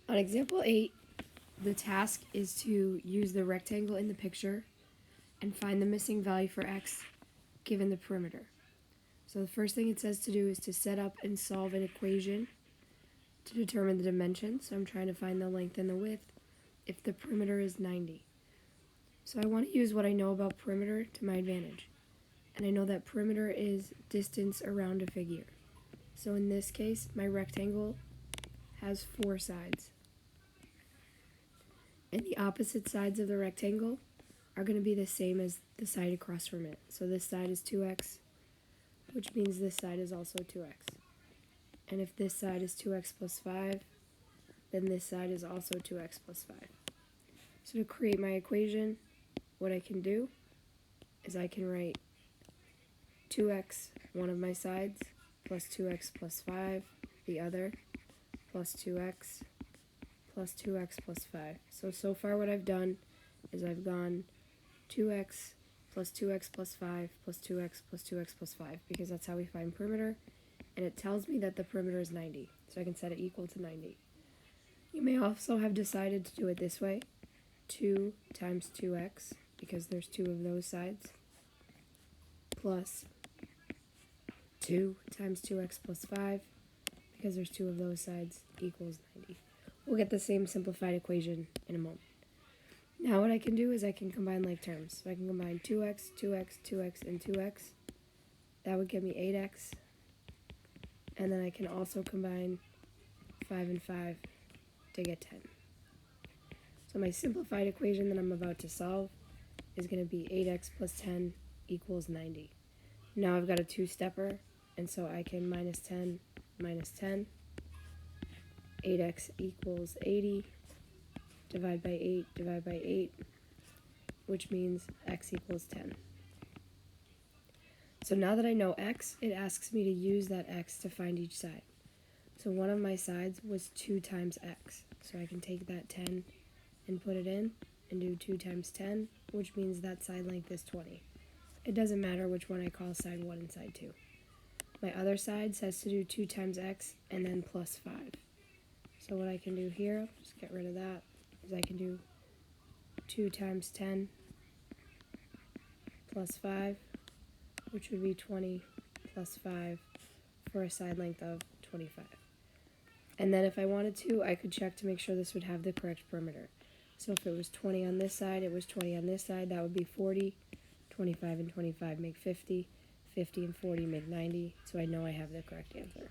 On example 8, the task is to use the rectangle in the picture and find the missing value for x given the perimeter. So the first thing it says to do is to set up and solve an equation to determine the dimension. So I'm trying to find the length and the width if the perimeter is 90. So I want to use what I know about perimeter to my advantage. And I know that perimeter is distance around a figure. So in this case, my rectangle has 4 sides. And the opposite sides of the rectangle are going to be the same as the side across from it. So this side is 2x, which means this side is also 2x. And if this side is 2x plus 5, then this side is also 2x plus 5. So to create my equation, what I can do is I can write 2x, one of my sides, plus 2x plus 5, the other, plus 2x plus 2x plus 5. So far what I've done is I've gone 2x plus 2x plus 5 plus 2x plus 2x plus 5, because that's how we find perimeter, and it tells me that the perimeter is 90, so I can set it equal to 90. You may also have decided to do it this way, 2 times 2x, because there's 2 of those sides, plus 2 times 2x plus 5, because there's 2 of those sides, equals 90. We'll get the same simplified equation in a moment. Now what I can do is I can combine like terms. So I can combine 2x, 2x, 2x, and 2x. That would give me 8x. And then I can also combine 5 and 5 to get 10. So my simplified equation that I'm about to solve is going to be 8x plus 10 equals 90. Now I've got a two-stepper, and so I can minus 10, 8x equals 80, divide by 8, which means x equals 10. So now that I know x, it asks me to use that x to find each side. So one of my sides was 2 times x. So I can take that 10 and put it in and do 2 times 10, which means that side length is 20. It doesn't matter which one I call side 1 and side 2. My other side says to do 2 times x and then plus 5. So what I can do here, just get rid of that, is I can do 2 times 10 plus 5, which would be 20 plus 5 for a side length of 25. And then if I wanted to, I could check to make sure this would have the correct perimeter. So if it was 20 on this side, it was 20 on this side, that would be 40. 25 and 25 make 50. 50 and 40 make 90. So I know I have the correct answer.